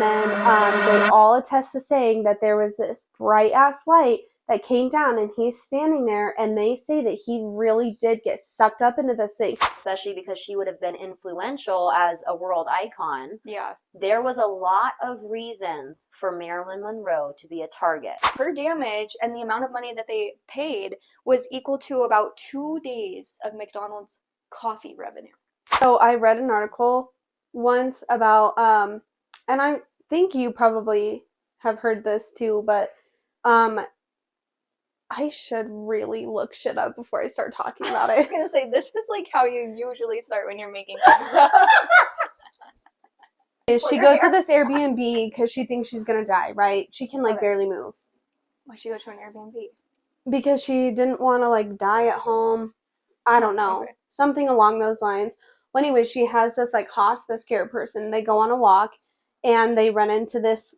And then they all attest to saying that there was this bright ass light that came down, and he's standing there, and they say that he really did get sucked up into this thing. Especially because she would have been influential as a world icon. Yeah. There was a lot of reasons for Marilyn Monroe to be a target. Her damage and the amount of money that they paid was equal to about 2 days of McDonald's coffee revenue. So I read an article once about, and I think you probably have heard this too, but I should really look shit up before I start talking about it. I was gonna say, this is like how you usually start when you're making things up. She goes to this Airbnb because she thinks she's gonna die, right? She can barely move. Why'd she go to an Airbnb? Because she didn't want to die at home. I don't know. Okay. Something along those lines. Well, anyway, she has this hospice care person. They go on a walk and they run into this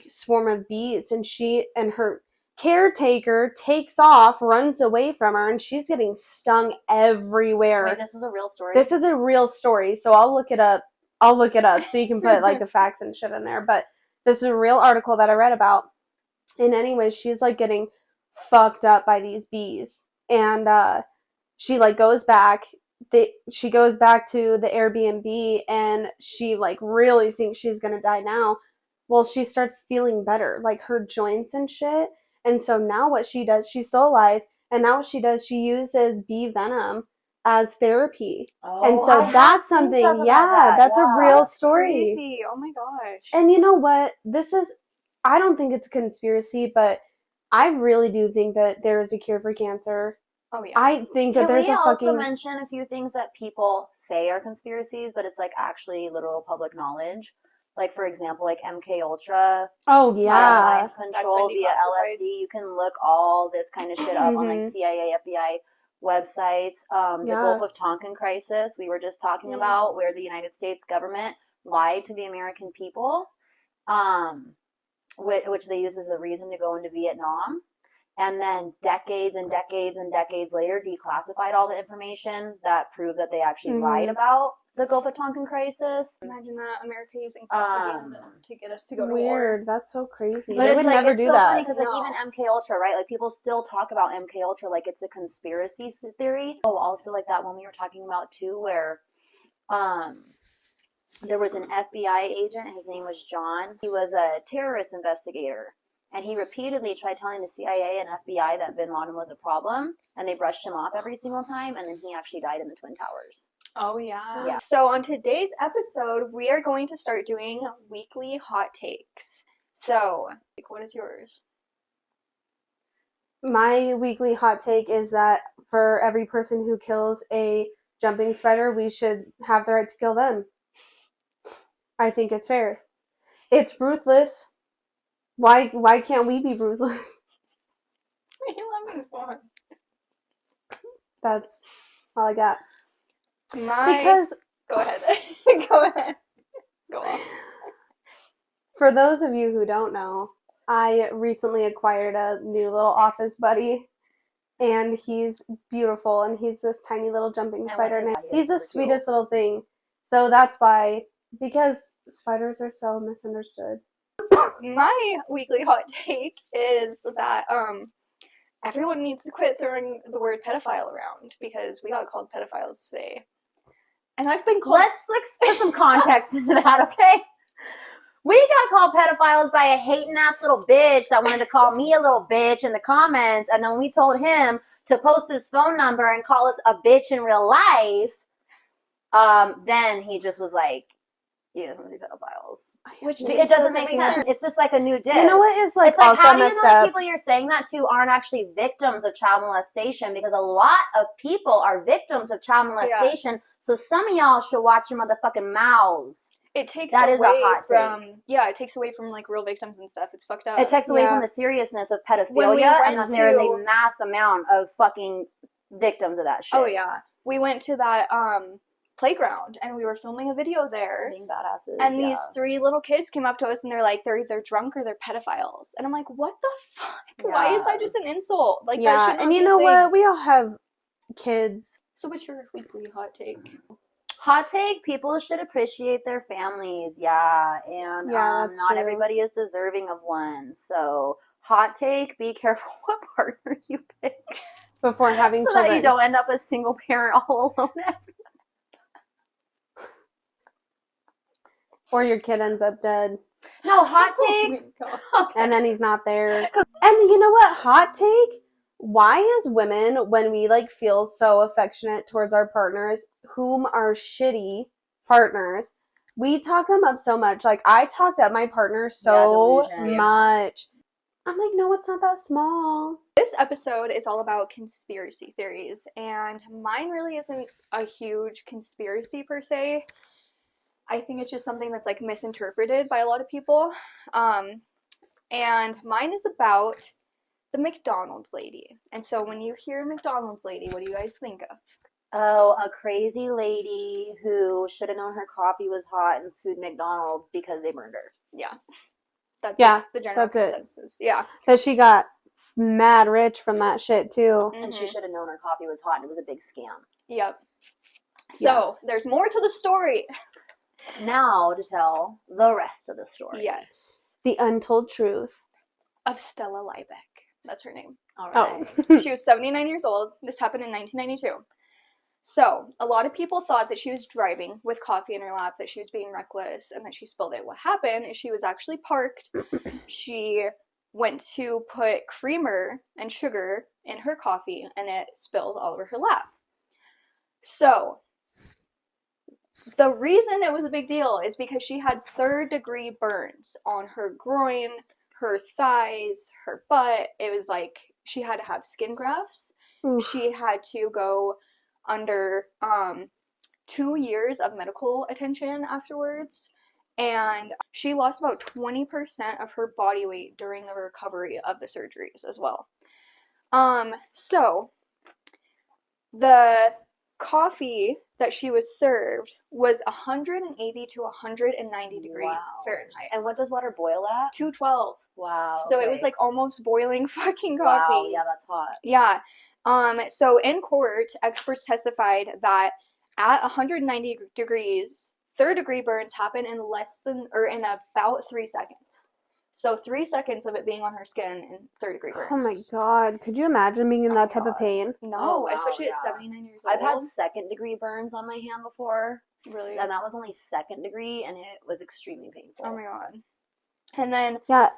swarm of bees, and she and her caretaker takes off, runs away from her, and she's getting stung everywhere. Wait, this is a real story? This is a real story, so I'll look it up so you can put the facts and shit in there. But this is a real article that I read about. And anyway, she's getting fucked up by these bees, and she goes back. She goes back to the Airbnb, and she really thinks she's gonna die now. Well, she starts feeling better, her joints and shit. And so now what she does, she's still alive, and now what she does, she uses bee venom as therapy. Oh, and so that's something, that's a real story. Crazy. Oh my gosh. And you know what? I don't think it's a conspiracy, but I really do think that there is a cure for cancer. Oh yeah. I think that there's a fucking... Can we also mention a few things that people say are conspiracies, but it's actually literal public knowledge? For example, MK Ultra. Oh yeah. Mind control via LSD. You can look all this kind of shit up on CIA, FBI websites. The Gulf of Tonkin crisis we were just talking about, where the United States government lied to the American people, which they used as a reason to go into Vietnam. And then decades and decades and decades later, declassified all the information that proved that they actually lied about the Gulf of Tonkin crisis. Imagine that, America using propaganda to get us to go to war. Weird. That's so crazy. But they would never do so that. Funny because even MK Ultra, right? People still talk about MK Ultra like it's a conspiracy theory. Oh, also that one we were talking about too, where there was an FBI agent. His name was John. He was a terrorist investigator. And he repeatedly tried telling the CIA and FBI that bin Laden was a problem, and they brushed him off every single time, and then he actually died in the Twin Towers. Oh, yeah. So on today's episode, we are going to start doing weekly hot takes. So, what is yours? My weekly hot take is that for every person who kills a jumping spider, we should have the right to kill them. I think it's fair. It's ruthless. Why can't we be ruthless? You love me so much. That's all I got. Because go ahead. Go ahead. Go on. For those of you who don't know, I recently acquired a new little office buddy, and he's beautiful, and he's this tiny little jumping spider, and he's the sweetest little thing. So that's why, because spiders are so misunderstood. My weekly hot take is that everyone needs to quit throwing the word pedophile around, because we got called pedophiles today. And I've been called... Let's put some context into that, okay? We got called pedophiles by a hating-ass little bitch that wanted to call me a little bitch in the comments, and then we told him to post his phone number and call us a bitch in real life. Then he just was like, you guys want to see pedophiles. Which it doesn't make sense. It's just a new diss. You know what is it's also how do you know the people you're saying that to aren't actually victims of child molestation? Because a lot of people are victims of child molestation. Yeah. So some of y'all should watch your motherfucking mouths. It takes that away is a hot take. Yeah, it takes away from real victims and stuff. It's fucked up. It takes away from the seriousness of pedophilia, and that there is a mass amount of fucking victims of that shit. Oh yeah, we went to that playground, and we were filming a video there. Being badasses. And these 3 little kids came up to us, and they're like, they're either drunk or they're pedophiles. And I'm like, what the fuck? Yeah. Why is that just an insult? That should not and you know what? We all have kids. So what's your weekly hot take? Hot take, people should appreciate their families, yeah, and Yeah, that's not true. everybody is deserving of one. So, hot take, be careful what partner you pick Before having so children. that you don't end up a single parent all alone. Or your kid ends up dead. No, hot Oh take. my God. Okay. And then he's not there. And you know what? Hot take? Why as women, when we like feel so affectionate towards our partners, whom are shitty partners, we talk them up so much. Like I talked up my partner so delusion. much. I'm like, no, it's not that small. This episode is all about conspiracy theories, and mine really isn't a huge conspiracy per se. I think it's just something that's like misinterpreted by a lot of people. And mine is about the McDonald's lady. And so when you hear McDonald's lady, what do you guys think of? Oh, a crazy lady who should have known her coffee was hot and sued McDonald's because they burned her. Yeah. That's Yeah, like the general that's it. consensus. Yeah. That she got mad rich from that shit too. And she Mhm. should have known her coffee was hot and it was a big scam. Yep. So there's more to the story. Now to tell the rest of the story. Yes. The untold truth. Of Stella Liebeck. That's her name. All right. Oh. She was 79 years old. This happened in 1992. So, a lot of people thought that she was driving with coffee in her lap, that she was being reckless, and that she spilled it. What happened is she was actually parked. She went to put creamer and sugar in her coffee, and it spilled all over her lap. So, the reason it was a big deal is because she had third-degree burns on her groin, her thighs, her butt. It was like she had to have skin grafts. Oof. She had to go under 2 years of medical attention afterwards, and she lost about 20% of her body weight during the recovery of the surgeries as well. So the coffee that she was served was 180 to 190 degrees Wow. Fahrenheit. And what does water boil at? 212. Wow. So it was okay. like almost boiling fucking coffee. Wow, yeah, that's hot. Yeah. So in court, experts testified that at 190 degrees, third-degree burns happen in in about 3 seconds. So 3 seconds of it being on her skin and third-degree burns. Oh my god. Could you imagine being in that type of God. pain? No, Oh, wow, especially yeah. at 79 years old. I've had second-degree burns on my hand before. Really? And that was only second degree, and it was extremely painful. Oh my god. And then Yeah.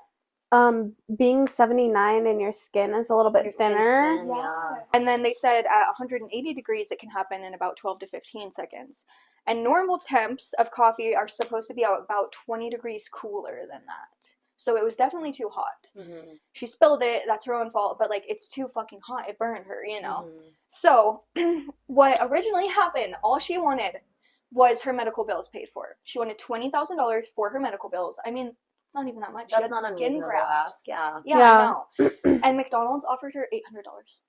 Being 79 and your skin is a little bit Your skin's thinner. thin, yeah. And then they said at 180 degrees it can happen in about 12 to 15 seconds. And normal temps of coffee are supposed to be about 20 degrees cooler than that. So it was definitely too hot. Mm-hmm. She spilled it, that's her own fault, but like it's too fucking hot. It burned her, you know. Mm-hmm. So what originally happened, all she wanted was her medical bills paid for. She wanted $20,000 for her medical bills. I mean, it's not even that much. That's she had not skin unreasonable grafts. ask, yeah. Yeah, Yeah. I know. And McDonald's offered her $800.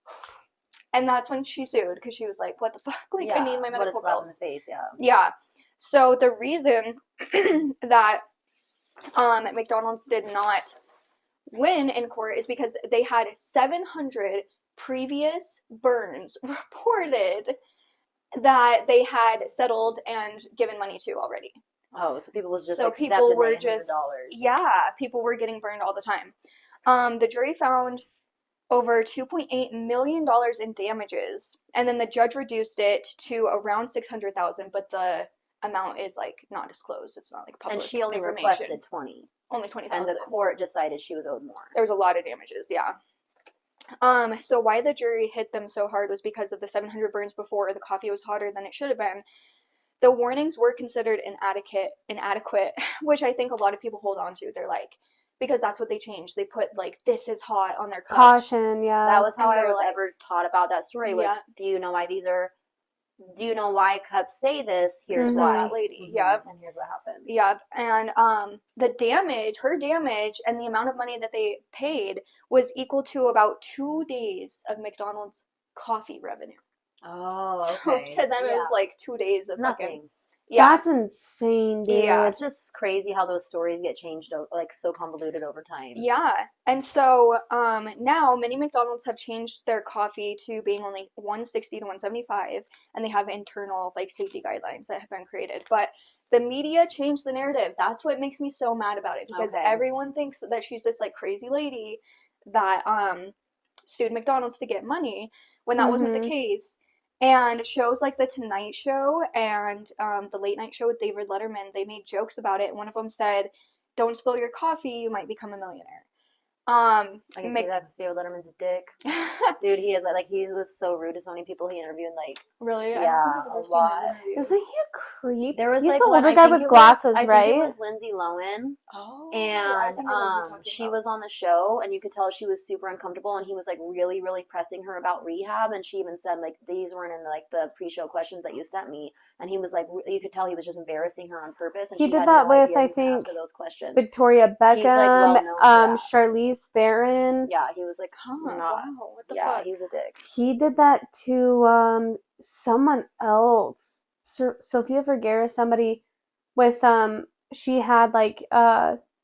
And that's when she sued because she was like, "What the fuck? Like, I need my medical What a slap in the bills." face, yeah. Yeah. So the reason that McDonald's did not win in court is because they had 700 previous burns reported that they had settled and given money to already. Oh, so people was just So accepting people were $800. just people were getting burned all the time. The jury found over $2.8 million in damages, and then the judge reduced it to around $600,000, but the amount is like not disclosed. It's not like public And she only information. requested 20. Only 20,000. And the court decided she was owed more. There was a lot of damages, yeah. So why the jury hit them so hard was because of the 700 burns before. The coffee was hotter than it should have been. The warnings were considered inadequate, which I think a lot of people hold on to. They're like, because that's what they changed. They put like, this is hot on their cups. Caution, yeah. That was how And I they're was like- ever taught about that story was, Yeah. do you know why cups say this? Here's Mhm. why. That lady, Mhm. yep. And here's what happened. Yep. And her damage, and the amount of money that they paid was equal to about 2 days of McDonald's coffee revenue. Oh, So okay. to them, it was like 2 days of fucking. nothing. Yeah. That's insane, dude. Yeah. It's just crazy how those stories get changed, like so convoluted over time. Yeah. And so now many McDonald's have changed their coffee to being only 160 to 175, and they have internal like safety guidelines that have been created. But the media changed the narrative. That's what makes me so mad about it, because Okay. everyone thinks that she's this like crazy lady that sued McDonald's to get money, when that wasn't the Mhm. case. And shows like The Tonight Show and the Late Night Show with David Letterman, they made jokes about it. One of them said, "Don't spill your coffee, you might become a millionaire." I can see that because David Letterman's a dick. Dude, he is like he was so rude to so many people he interviewed. Like, Really? I yeah, don't think I've ever a seen lot. his interviews. Isn't he a creep? There was He's like the one, older I guy think with it was- glasses, I right? think it was Lindsay Lohan, Oh, I and think I know who you're talking she about. was on the show, and you could tell she was super uncomfortable, and he was like really, really pressing her about rehab, and she even said like these weren't in like the pre-show questions that you sent me, and he was like you could tell he was just embarrassing her on purpose, and He she did had that no with, idea I he was gonna ask think, her those questions. Victoria Beckham, He's, like, well known for that. Charlize Theron. Yeah, he was like Huh, not. wow, what the Yeah, fuck? he was a dick. He did that to someone else. Sofia Vergara, somebody with she had like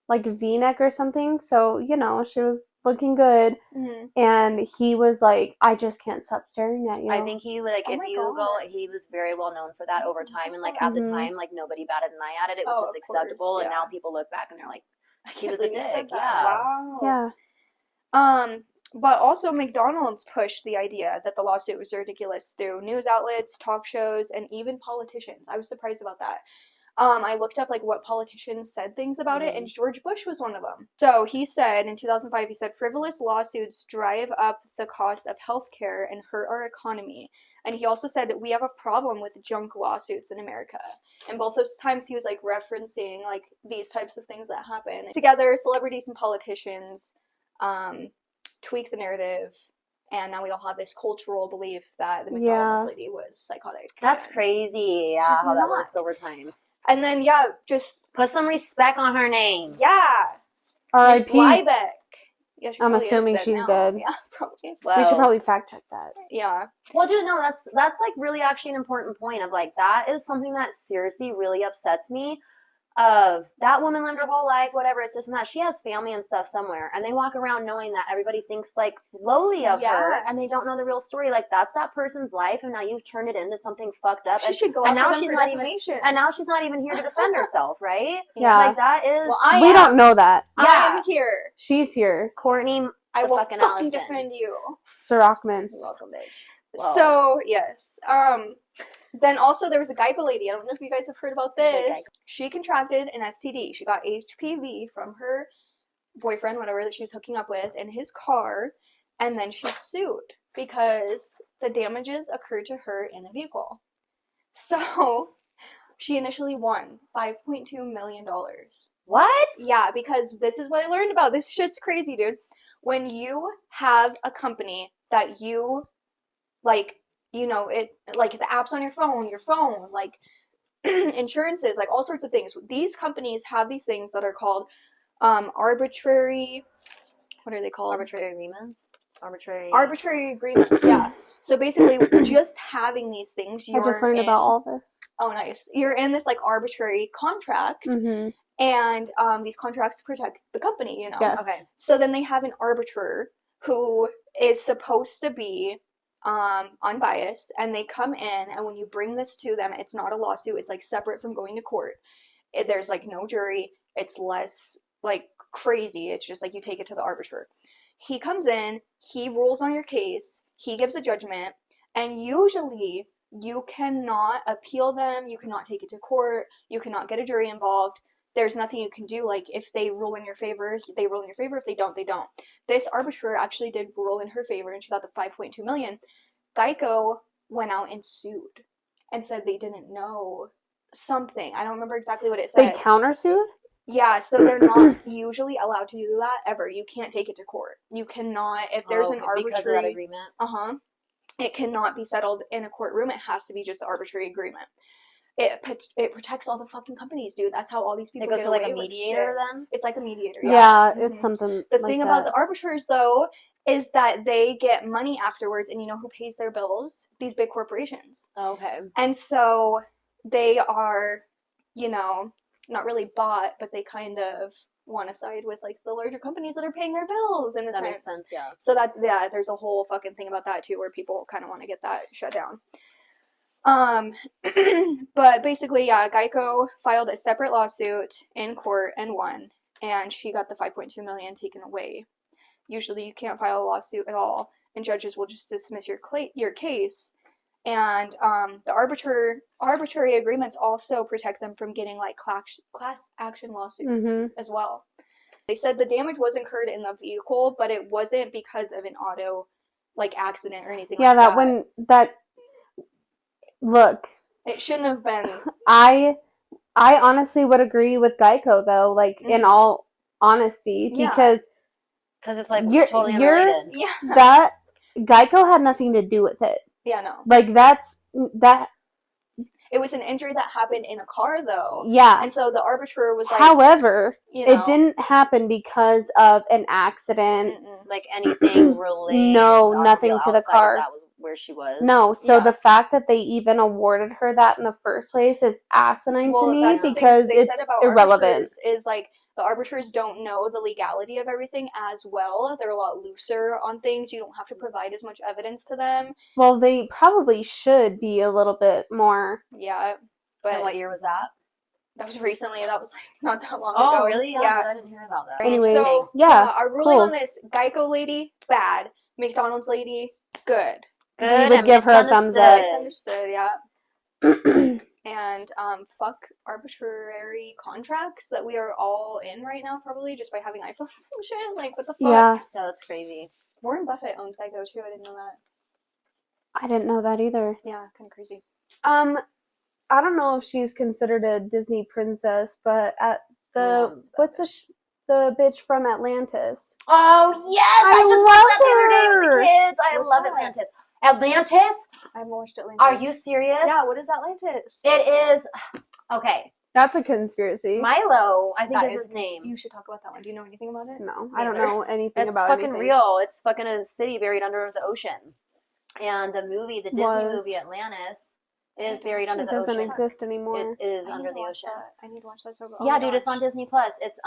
V-neck or something, so you know she was looking good, Mhm. and he was like, I just can't stop staring at you. I think he like Oh if my you God. go, he was very well known for that over time, and like at the Mhm. time, like nobody batted an eye at it. It was Oh, just of course, acceptable, and yeah. now people look back and they're like, I he can't was a believe you said dick. that. Yeah. Wow. Yeah. But also McDonald's pushed the idea that the lawsuit was ridiculous through news outlets, talk shows, and even politicians. I was surprised about that. I looked up like what politicians said things about it, and George Bush was one of them. So he said in 2005, he said frivolous lawsuits drive up the cost of healthcare and hurt our economy. And he also said that we have a problem with junk lawsuits in America. And both those times he was like referencing like these types of things that happen. Together, celebrities and politicians tweak the narrative, and now we all have this cultural belief that the McDonald's lady was psychotic. That's crazy. Yeah, She's how that not. works over time. And then yeah, just Put some respect on her name. yeah. Miss R.I.P. Liebeck. Yeah, she I'm probably is assuming dead she's now. dead. Yeah, probably. Well, We should probably fact check that. Yeah. Well, dude, no, that's like really actually an important point of like that is something that seriously really upsets me. Of that woman lived her whole life, whatever, it's this and that. She has family and stuff somewhere, and they walk around knowing that everybody thinks like lowly of her, and they don't know the real story. Like that's that person's life, and now you've turned it into something fucked up. She should go and after now them she's for not even, defamation. and now she's not even here to defend herself, right? Yeah. Like that is. Well, We don't know that. I Yeah. am here. She's here. Courtney, I will fucking fucking Allison. defend you. Sir Rockman. You're welcome, bitch. Well, So yes. Then also there was a Geico lady. I don't know if you guys have heard about this. She contracted an STD. She got HPV from her boyfriend, whatever that she was hooking up with, in his car, and then she sued because the damages occurred to her in a vehicle. So she initially won $5.2 million. what? Yeah, because this is what I learned about. This shit's crazy, dude. When you have a company that you like, you know, it like the apps on your phone, like insurances, like all sorts of things. These companies have these things that are called arbitrary, what are they called? Arbitrary agreements? Arbitrary agreements, yeah. So basically, just having these things, I just learned about all this. Oh, nice. You're in this like arbitrary contract, Mm-hmm. and these contracts protect the company, you know. Yes. Okay. So then they have an arbiter who is supposed to be unbiased, and they come in, and when you bring this to them, it's not a lawsuit. It's like separate from going to court. There's like no jury. It's less like crazy. It's just like you take it to the arbiter. He comes in, he rules on your case, he gives a judgment, and usually you cannot appeal them, you cannot take it to court, you cannot get a jury involved. There's nothing you can do. Like, if they rule in your favor, they rule in your favor. If they don't, they don't. This arbiter actually did rule in her favor, and she got the $5.2 million. Geico went out and sued and said they didn't know something. I don't remember exactly what it said. They countersued? Yeah, so they're not usually allowed to do that ever. You can't take it to court. You cannot, if there's an arbitrary... Because of that agreement? It cannot be settled in a courtroom. It has to be just an arbitrary agreement. It protects all the fucking companies, dude. That's how all these people It goes get to like away a with mediator shit. then? It's like a mediator, Yeah, yeah. it's something The like thing that. about the arbiters, though, is that they get money afterwards, and you know who pays their bills? These big corporations. Okay. And so they are, you know, not really bought, but they kind of want to side with like the larger companies that are paying their bills in a That sense. makes sense, yeah. So that's there's a whole fucking thing about that too, where people kind of want to get that shut down. But basically, yeah, Geico filed a separate lawsuit in court and won, and she got the 5.2 million taken away. Usually, you can't file a lawsuit at all, and judges will just dismiss your case. And the arbitrary agreements also protect them from getting like class action lawsuits as well. They said the damage was incurred in the vehicle, but it wasn't because of an auto like accident or anything like that. Look, It shouldn't have been. I honestly would agree with Geico though, like in all honesty, because it's like you're totally unrelated. Yeah. that Geico had nothing to do with it. Yeah, no. Like that. It was an injury that happened in a car, though. Yeah. And so the arbitrator was like, however, you know, it didn't happen because of an accident. Like anything related. No, nothing to the car. That was where she was. No, so the fact that they even awarded her that in the first place is asinine to me that's because they it's said about irrelevant. Is like the arbitrators don't know the legality of everything as well. They're a lot looser on things. You don't have to provide as much evidence to them. Well, they probably should be a little bit more. Yeah, but and what year was that? That was recently. That was like not that long ago. Oh, really? Yeah, I didn't hear about that. Anyways, so our ruling on this: Geico lady, bad. McDonald's lady, good. Good. We would give her a thumbs up. Misunderstood, yeah. And fuck arbitrary contracts that we are all in right now, probably just by having iPhones and shit. Like, what the fuck? Yeah, that's crazy. Warren Buffett owns Geico too. I didn't know that. I didn't know that either. Yeah, kind of crazy. I don't know if she's considered a Disney princess, but at the the bitch from Atlantis. Oh yes, I just watched that the other day with the kids. I love Atlantis. Atlantis? I haven't watched Atlantis. Are you serious? Yeah. What is Atlantis? It is okay. That's a conspiracy. Milo, I think is his name. You should talk about that one. Do you know anything about it? No, I don't know anything about it. It's fucking anything. real. It's fucking a city buried under the ocean. And the Disney movie Atlantis is buried under the ocean. It doesn't exist anymore. It is under the ocean. I need to watch that so bad. Yeah, dude, it's on Disney Plus. It's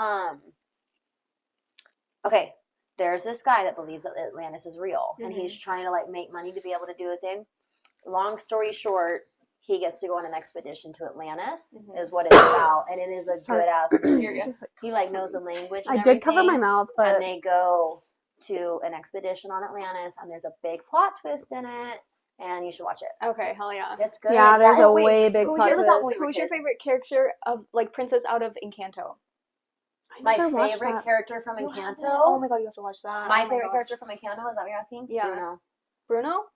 okay. There's this guy that believes that Atlantis is real, and he's trying to like make money to be able to do a thing. Long story short, he gets to go on an expedition to Atlantis, is what it's about, and it is a good ass movie. He like knows the language. And did cover my mouth, but and they go to an expedition on Atlantis, and there's a big plot twist in it, and you should watch it. Okay, hell yeah, it's good. Yeah, there's a way big plot twist. Who's your favorite character of like princess out of Encanto? My favorite character from Encanto? Oh my god, you have to watch that. My favorite character from Encanto, is that what you're asking? Yeah. Bruno?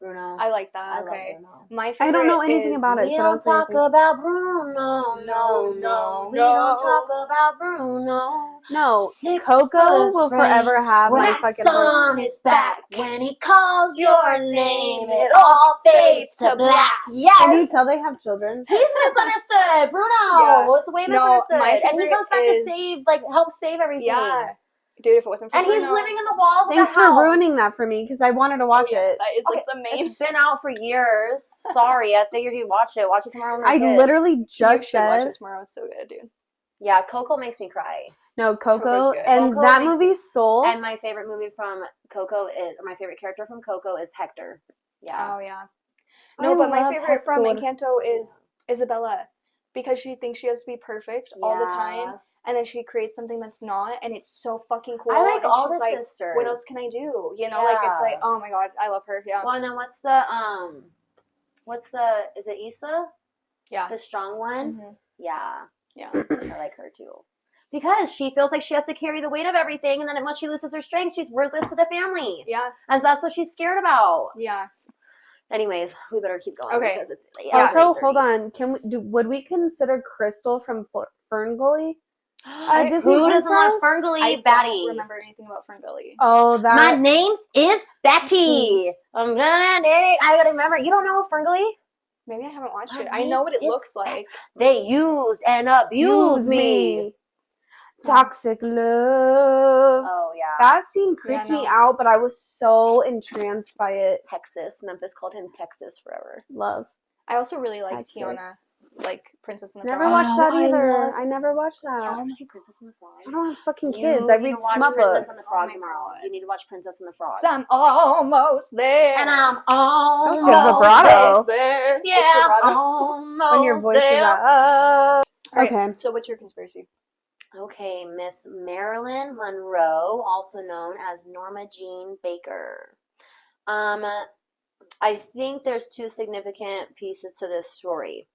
I like that. Okay. My favorite I don't know anything about it. We don't talk about Bruno. No. We don't talk about Bruno. No. Coco will forever have my fucking on his back. When he calls your name, it all fades to black. Yes. Can you tell they have children? He's misunderstood. Bruno. It's way misunderstood. And he comes back to help save everything. Yeah. Dude, if it wasn't for Bruno. And he's living in the walls of the house. Thanks for ruining that for me, because I wanted to watch it. That is like the main... It's been out for years. Sorry, I figured you'd watch it. Watch it tomorrow with my kids. Literally just said... watch it tomorrow. It's so good, dude. Yeah, Coco makes me cry. No, Coco and Coco that movie Soul. And my favorite movie from Coco my favorite character from Coco is Hector. Yeah. Oh, yeah. No, but my favorite from Encanto is Isabella, because she thinks she has to be perfect all the time. And then she creates something that's not, and it's so fucking cool. I like and all she's the like, sisters. What else can I do? You know, like it's like, oh my god, I love her. Yeah. Well, and then is it Issa? Yeah. The strong one? Mm-hmm. Yeah. I like her too. Because she feels like she has to carry the weight of everything, and then once she loses her strength, she's worthless to the family. Yeah. And that's what she's scared about. Yeah. Anyways, we better keep going. Okay. Because it's also, hold on. Would we consider Crystal from Ferngully? Who doesn't love Ferngully? Batty. I don't remember anything about Ferngully. Oh, my name is Batty. I gotta remember. You don't know Ferngully? Maybe I haven't watched it. I know what it looks like. They used and abused me. Toxic love. Oh yeah. That scene creeped me out, but I was so entranced by it. Texas. Memphis called him Texas forever. Love. I also really liked Tiana. like Princess and the Never Frog? watched that I either. love- I never watched You that. never seen Princess and the Frog? I don't have fucking You kids. I need read to watch smut Princess books. and the Oh Frog my tomorrow. God. You need to watch Princess and the Frog. 'Cause I'm almost there. And I'm Good almost vibrato. there. Yeah, What's vibrato? almost When your voice is there. up. All right, Okay. so what's your conspiracy? Okay, Miss Marilyn Monroe, also known as Norma Jean Baker. I think there's two significant pieces to this story.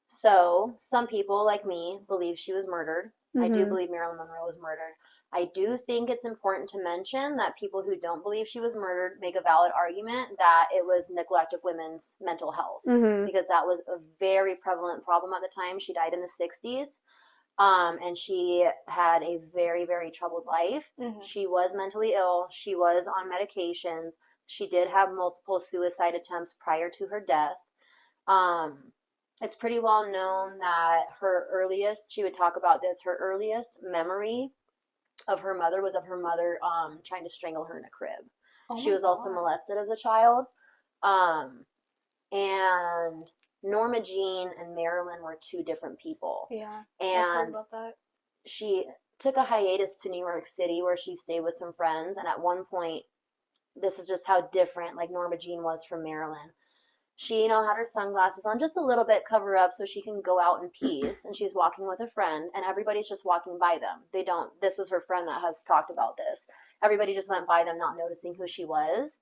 So, some people, like me, believe she was murdered. I do Mhm. believe Marilyn Monroe was murdered. I do think it's important to mention that people who don't believe she was murdered make a valid argument that it was neglect of women's mental health, Mhm. because that was a very prevalent problem at the time. She died in the 60s, and she had a very, very troubled life. Mhm. She was mentally ill. She was on medications. She did have multiple suicide attempts prior to her death. It's pretty well known that she would talk about this, her earliest memory of her mother was of her mother trying to strangle her in a crib. Oh She my was also God. molested as a child. And Norma Jean and Marilyn were two different people. Yeah, I've heard And about that. she took a hiatus to New York City where she stayed with some friends. And at one point, this is just how different like Norma Jean was from Marilyn. She, had her sunglasses on just a little bit cover up so she can go out in peace. And she's walking with a friend, and everybody's just walking by them. This was her friend that has talked about this. Everybody just went by them, not noticing who she was.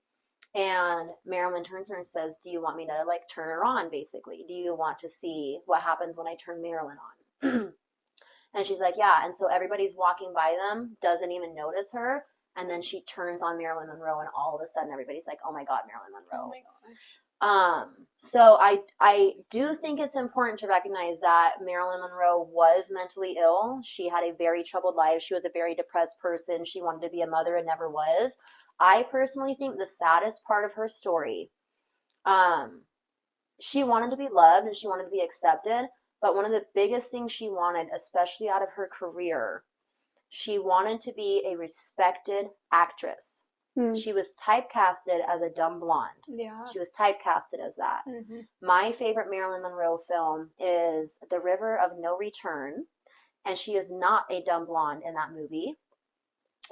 And Marilyn turns to her and says, "Do you want me to like turn her on, basically? Do you want to see what happens when I turn Marilyn on?" And she's like, "Yeah." And so everybody's walking by them, doesn't even notice her. And then she turns on Marilyn Monroe, and all of a sudden everybody's like, "Oh my God, Marilyn Monroe." Oh my gosh. So I do think it's important to recognize that Marilyn Monroe was mentally ill. She had a very troubled life. She was a very depressed person. She wanted to be a mother and never was. I personally think the saddest part of her story, she wanted to be loved and she wanted to be accepted, but one of the biggest things she wanted, especially out of her career, she wanted to be a respected actress. Hmm. She was typecasted as a dumb blonde. Yeah. She was typecasted as that. Mm-hmm. My favorite Marilyn Monroe film is The River of No Return, and she is not a dumb blonde in that movie.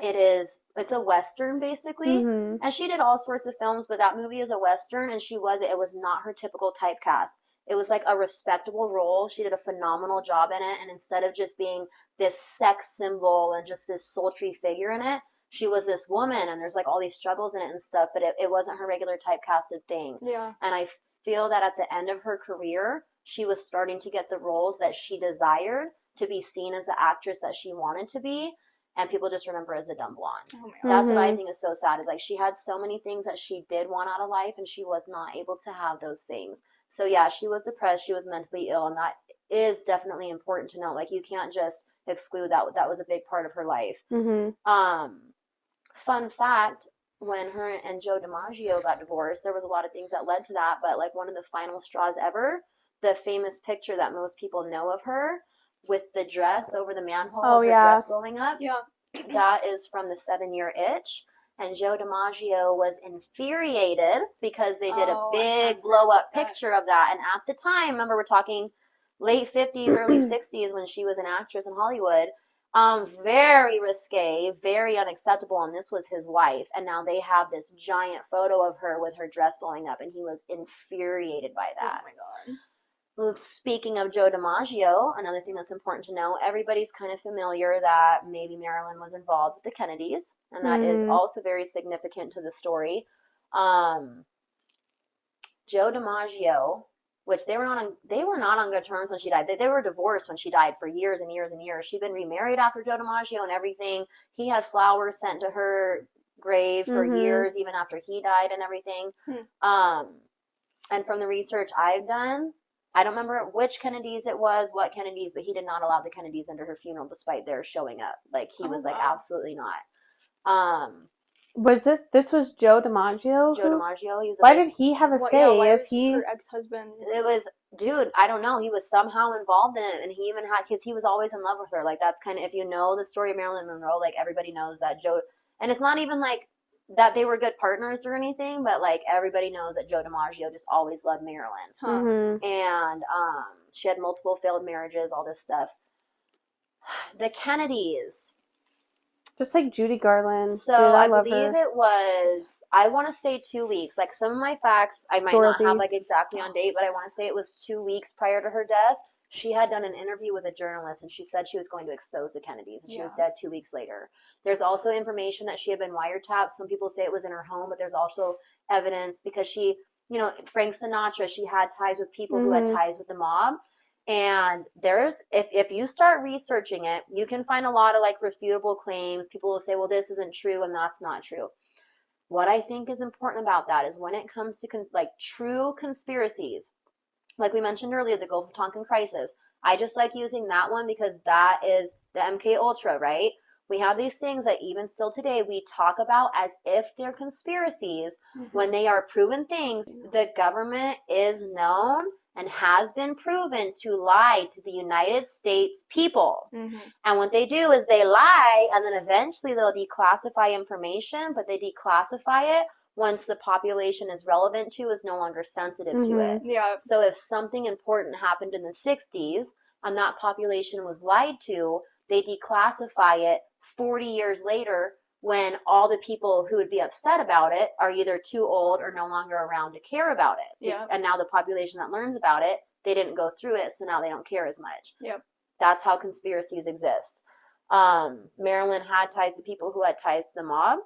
It's a Western basically, Mhm. and she did all sorts of films, but that movie is a Western, and it was not her typical typecast. It was like a respectable role. She did a phenomenal job in it, and instead of just being this sex symbol and just this sultry figure in it, she was this woman, and there's like all these struggles in it and stuff, but it wasn't her regular typecasted thing. Yeah. And I feel that at the end of her career, she was starting to get the roles that she desired to be seen as the actress that she wanted to be, and people just remember her as a dumb blonde. Oh my God. That's what I Mhm. think is so sad, is like she had so many things that she did want out of life, and she was not able to have those things. So yeah, she was depressed, she was mentally ill, and that is definitely important to know. Like, you can't just exclude that was a big part of her life. Mhm. Fun fact, when her and Joe DiMaggio got divorced, there was a lot of things that led to that, but like one of the final straws ever, the famous picture that most people know of her with the dress over the manhole Oh, of her yeah. dress blowing up, Yeah. that is from the 7-Year Itch. And Joe DiMaggio was infuriated because they did a Oh, I big have blow heard up about that. picture of that. And at the time, remember, we're talking late 50s, early 60s when she was an actress in Hollywood. Very risque, very unacceptable. And this was his wife. And now they have this giant photo of her with her dress blowing up. And he was infuriated by that. Oh my God. Speaking of Joe DiMaggio, another thing that's important to know, everybody's kind of familiar that maybe Marilyn was involved with the Kennedys, and that is Mhm. also very significant to the story. Joe DiMaggio, which they were not on good terms when she died. They were divorced when she died for years and years and years. She'd been remarried after Joe DiMaggio and everything. He had flowers sent to her grave for Mhm. years, even after he died and everything. And from the research I've done, I don't remember which Kennedys it was, what Kennedys, but he did not allow the Kennedys into her funeral despite their showing up. Like, he was like, wow. absolutely not. Was this was Joe DiMaggio? Joe DiMaggio, he was Why did he have a What, say yeah, why if was he? her ex-husband? It was, dude, I don't know. He was somehow involved in it, and he even had, because he was always in love with her. Like, that's kind of, if you know the story of Marilyn Monroe, like, everybody knows that Joe, and it's not even like, that they were good partners or anything, but like everybody knows that Joe DiMaggio just always loved Marilyn. Huh. Mhm. And she had multiple failed marriages, all this stuff. The Kennedys. Just like Judy Garland. So Dude, I I love believe her. it was, I want to say 2 weeks. Like some of my facts, I might Dorothy. not have like exactly on date, but I want to say it was 2 weeks prior to her death. She had done an interview with a journalist and she said she was going to expose the Kennedys, and she was dead 2 weeks later. There's also information that she had been wiretapped. Some people say it was in her home, but there's also evidence because she, Frank Sinatra, she had ties with people who had ties with the mob. And there's, if you start researching it, you can find a lot of like refutable claims. People will say, well, this isn't true, and that's not true. What I think is important about that is when it comes to like true conspiracies, like we mentioned earlier, the Gulf of Tonkin crisis. I just like using that one because that is the MK Ultra, right? We have these things that even still today we talk about as if they're conspiracies when they are proven things. The government is known and has been proven to lie to the United States people. And what they do is they lie, and then eventually they'll declassify information, but they declassify it once the population is relevant to is no longer sensitive to it. Yeah. So if something important happened in the 60s and that population was lied to, they declassify it 40 years later when all the people who would be upset about it are either too old or no longer around to care about it. Yeah. And now the population that learns about it, they didn't go through it, so now they don't care as much. Yep. That's how conspiracies exist. Marilyn had ties to people who had ties to the mob.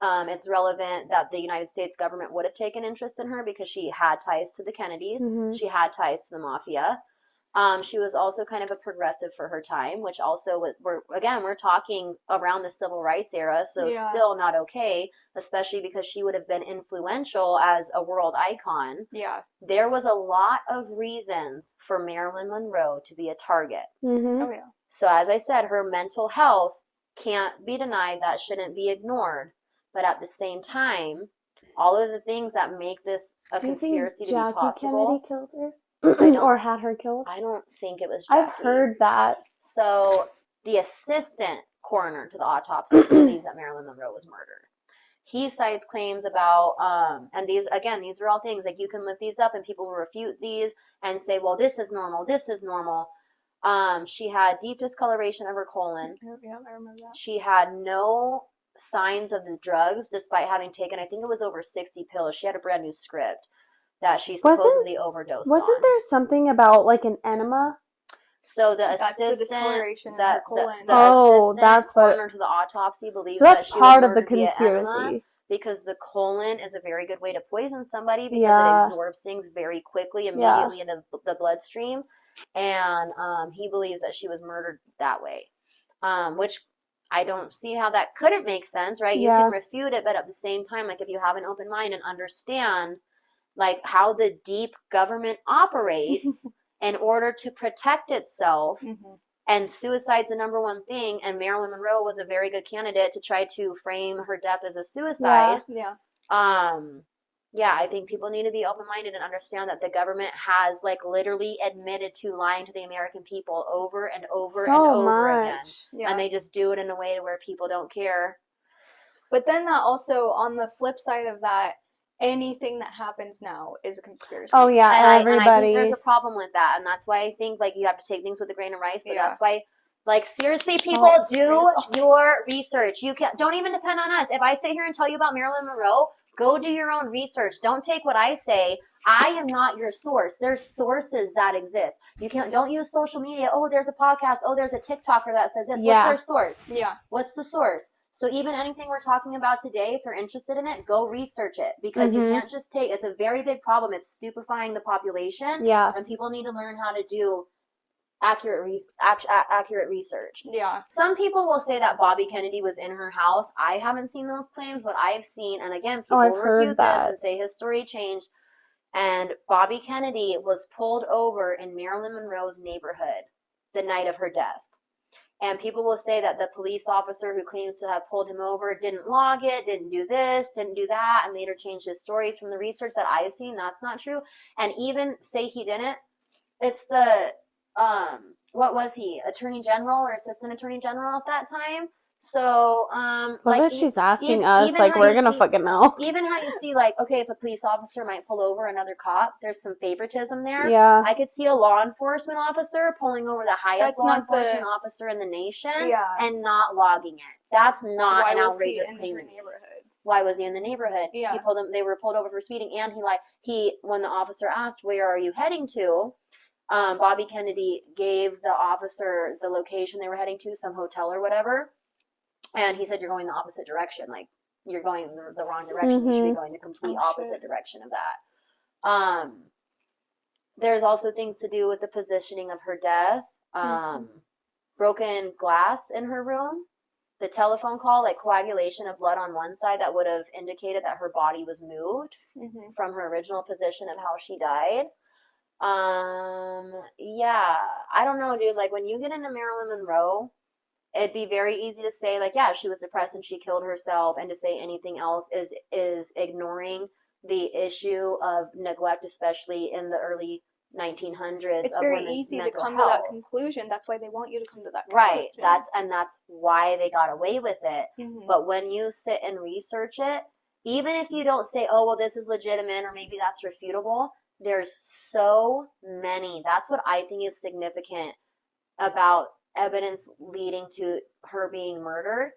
It's relevant that the United States government would have taken interest in her because she had ties to the Kennedys. She had ties to the mafia. She was also kind of a progressive for her time, which also we're talking around the civil rights era, so still not okay, especially because she would have been influential as a world icon. Yeah. There was a lot of reasons for Marilyn Monroe to be a target. Oh yeah. So as I said, her mental health can't be denied, that shouldn't be ignored. But at the same time, all of the things that make this a conspiracy to be possible. Kennedy killed her? Or had her killed? I don't think it was Jackie. I've heard that. So the assistant coroner to the autopsy believes that Marilyn Monroe was murdered. He cites claims about, and these are all things, like you can lift these up and people will refute these and say, well, this is normal, this is normal. She had deep discoloration of her colon. Yeah, I remember that. She had no signs of the drugs despite having taken, I think it was over 60 pills. She had a brand new script that she supposedly overdosed on. Wasn't there something about like an enema? So the That's assistant, the discoloration in that her colon. the assistant that's what. coroner to the autopsy believes So that's that she part was of the murdered via enema, conspiracy. because the colon is a very good way to poison somebody because it absorbs things very quickly, immediately into the bloodstream. And he believes that she was murdered that way, which I don't see how that couldn't make sense, right? You can refute it, but at the same time, like if you have an open mind and understand like how the deep government operates in order to protect itself, and suicide's the number one thing, and Marilyn Monroe was a very good candidate to try to frame her death as a suicide. I think people need to be open-minded and understand that the government has like literally admitted to lying to the American people over and over and over again. And they just do it in a way to where people don't care. But then that also, on the flip side of that, anything that happens now is a conspiracy. Oh yeah, and everybody. I think there's a problem with that, and that's why I think like you have to take things with a grain of rice. But that's why, like seriously, people do your research. Don't even depend on us. If I sit here and tell you about Marilyn Monroe, go do your own research. Don't take what I say. I am not your source. There's sources that exist. Don't use social media. Oh, there's a podcast. Oh, there's a TikToker that says this. What's their source? What's the source? So even anything we're talking about today, if you're interested in it, go research it, because you can't just it's a very big problem. It's stupefying the population. And people need to learn how to do accurate research. Some people will say that Bobby Kennedy was in her house. I haven't seen those claims, but I've seen, and again, people refute this and say his story changed. And Bobby Kennedy was pulled over in Marilyn Monroe's neighborhood the night of her death. And people will say that the police officer who claims to have pulled him over didn't log it, didn't do this, didn't do that, and later changed his stories. From the research that I've seen, that's not true. And even say he didn't, it's the, what was he, Attorney General or Assistant Attorney General at that time? So, Love like, that she's asking even us. Like, how we're you gonna see, fucking know. even how you see, like, okay, if a police officer might pull over another cop, there's some favoritism there. Yeah. I could see a law enforcement officer pulling over the highest That's law not enforcement the- officer in the nation Yeah. and not logging it. That's not Why an was he outrageous in claim. her neighborhood? Why was he in the neighborhood? Yeah. They were pulled over for speeding, and when the officer asked, "Where are you heading to?" Bobby Kennedy gave the officer the location they were heading to, some hotel or whatever, and he said, "You're going the opposite direction. Like, you're going the wrong direction. You should be going the complete opposite direction of that." There's also things to do with the positioning of her death. Broken glass in her room. The telephone call, like coagulation of blood on one side that would have indicated that her body was moved from her original position of how she died. Yeah, I don't know, dude. Like, when you get into Marilyn Monroe, it'd be very easy to say, like, yeah, she was depressed and she killed herself, and to say anything else is ignoring the issue of neglect, especially in the early 1900s. It's of very women's easy to mental come health. to that conclusion. That's why they want you to come to that Right. conclusion. That's why they got away with it. Mhm. But when you sit and research it, even if you don't say, oh, well, this is legitimate or maybe that's refutable, there's so many. That's what I think is significant about evidence leading to her being murdered.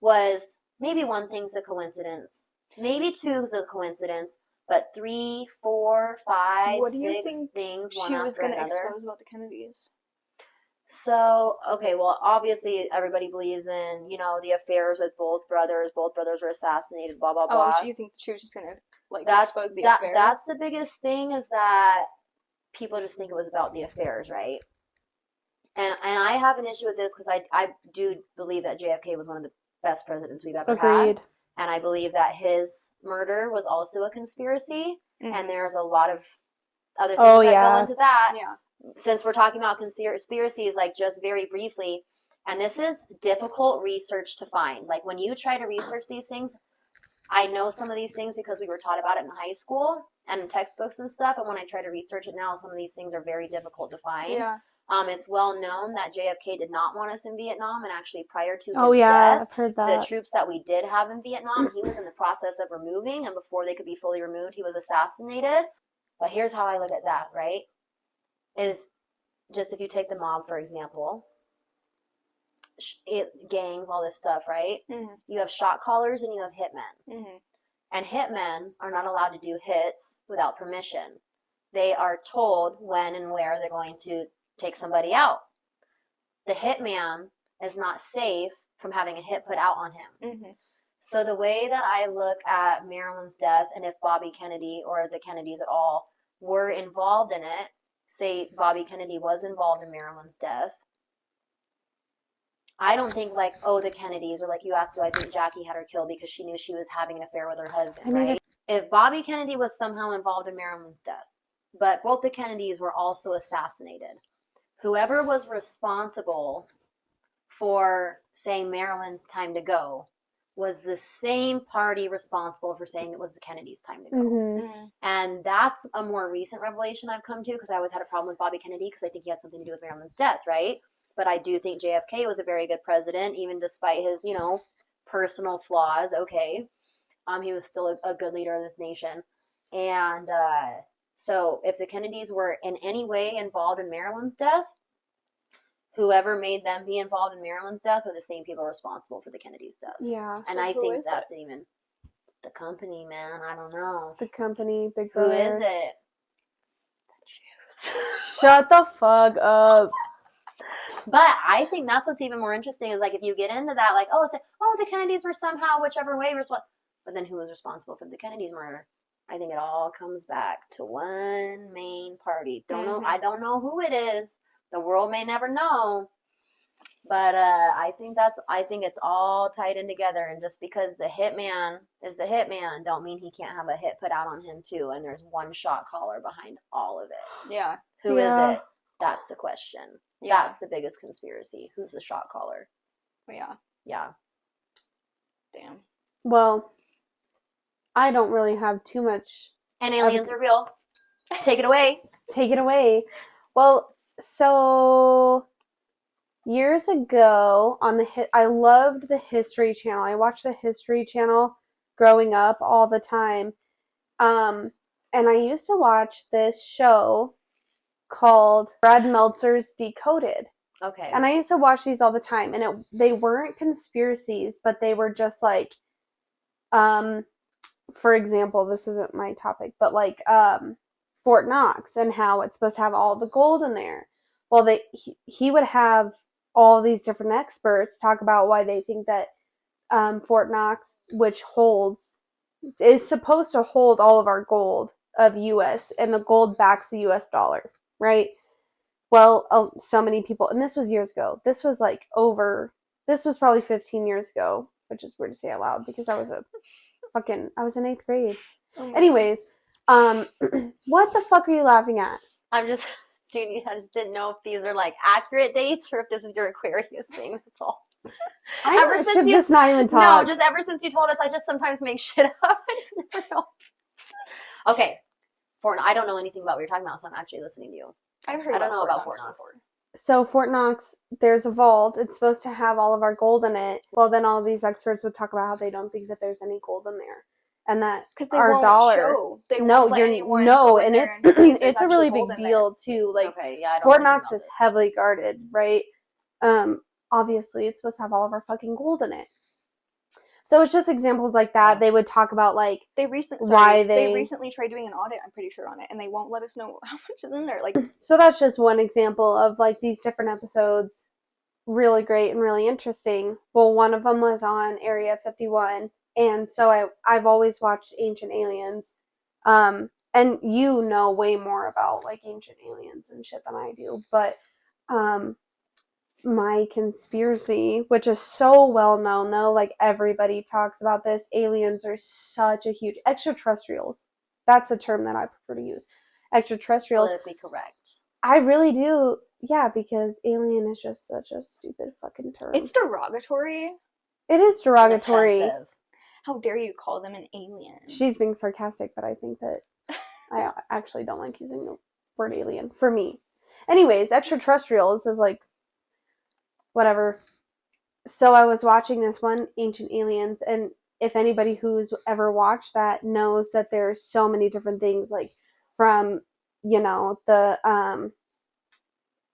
Was maybe one thing's a coincidence, maybe two's a coincidence, but 3, 4, 5, What do you 6 think things one she was after going to another. expose about the Kennedys? So, okay, well, obviously everybody believes in, the affairs with both brothers. Both brothers were assassinated, blah, blah, blah. Oh, do you think she was just going to expose the affair? That's the biggest thing, is that people just think it was about the affairs, right? And I have an issue with this because I do believe that JFK was one of the best presidents we've ever had. And I believe that his murder was also a conspiracy. And there's a lot of other things that go into that. Yeah. Since we're talking about conspiracies, like, just very briefly, and this is difficult research to find. Like, when you try to research these things, I know some of these things because we were taught about it in high school and in textbooks and stuff. And when I try to research it now, some of these things are very difficult to find. Yeah. It's well known that JFK did not want us in Vietnam, and actually prior to his death, death, I've heard that. the troops that we did have in Vietnam, he was in the process of removing, and before they could be fully removed, he was assassinated. But here's how I look at that, right? Is just if you take the mob, for example, gangs, all this stuff, right? You have shot callers and you have hitmen. And hitmen are not allowed to do hits without permission. They are told when and where they're going to take somebody out. The hitman is not safe from having a hit put out on him. So the way that I look at Marilyn's death, and if Bobby Kennedy or the Kennedys at all were involved in it, say Bobby Kennedy was involved in Marilyn's death, I don't think, like, oh, the Kennedys, or like you asked, do I think Jackie had her killed because she knew she was having an affair with her husband, right? If Bobby Kennedy was somehow involved in Marilyn's death, but both the Kennedys were also assassinated, whoever was responsible for saying Marilyn's time to go was the same party responsible for saying it was the Kennedys' time to go. And that's a more recent revelation I've come to, because I always had a problem with Bobby Kennedy because I think he had something to do with Marilyn's death, right? But I do think JFK was a very good president, even despite his, personal flaws. Okay. He was still a good leader of this nation. And so if the Kennedys were in any way involved in Marilyn's death, whoever made them be involved in Marilyn's death are the same people responsible for the Kennedys' death. Yeah. And so I think that's it? even the company, man. I don't know. The company, Big Who Brother. is it? The Jews. Shut the fuck up. But I think that's what's even more interesting, is like, if you get into that, like, the Kennedys were somehow whichever way responsible. But then who was responsible for the Kennedys' murder? I think it all comes back to one main party. Don't know. I don't know who it is. The world may never know. But I think it's all tied in together. And just because the hitman is the hitman, don't mean he can't have a hit put out on him too. And there's one shot caller behind all of it. Yeah. Who is it? That's the question. Yeah. That's the biggest conspiracy. Who's the shot caller? Yeah. Yeah. Damn. Well, I don't really have too much. And aliens are real. Take it away. Take it away. Well, so years ago on I loved the History Channel. I watched the History Channel growing up all the time. And I used to watch this show called Brad Meltzer's Decoded. Okay. And I used to watch these all the time, and they weren't conspiracies, but they were just like, for example, this isn't my topic, but like Fort Knox and how it's supposed to have all the gold in there. Well, he would have all these different experts talk about why they think that Fort Knox, which is supposed to hold all of our gold of U.S., and the gold backs the U.S. dollar, right? Well, so many people, and this was years ago. This was probably 15 years ago, which is weird to say out loud because I was in 8th grade. Oh Anyways, what the fuck are you laughing at? I'm just, dude, I just didn't know if these are like accurate dates or if this is your Aquarius thing. That's all. I should just not even talk. No, just ever since you told us, I just sometimes make shit up. I just never know. Okay, I don't know anything about what you're talking about, so I'm actually listening to you. I've heard. I don't know about Fort Knox. Before. So Fort Knox, there's a vault. It's supposed to have all of our gold in it. Well, then all of these experts would talk about how they don't think that there's any gold in there, and that Because our dollar. Show. They won't let anyone and it's a really big deal too. Like okay, yeah, I don't Fort know Knox is heavily guarded, right? Obviously, it's supposed to have all of our fucking gold in it. So it's just examples like that. They would talk about like they recently tried doing an audit, I'm pretty sure, on it, and they won't let us know how much is in there. Like, so that's just one example of like these different episodes, really great and really interesting. Well, one of them was on Area 51, and so I've always watched Ancient Aliens, and you know way more about like Ancient Aliens and shit than I do, but my conspiracy, which is so well known though, like everybody talks about this, aliens are such a huge extraterrestrials. That's the term that I prefer to use. Extraterrestrials. Politically correct. I really do, yeah, because alien is just such a stupid fucking term. it's derogatory. It is derogatory. How dare you call them an alien? She's being sarcastic, but I think that I actually don't like using the word alien for me. Anyways, extraterrestrials is like whatever. So I was watching this one, Ancient Aliens, and if anybody who's ever watched that knows that there's so many different things, like from, the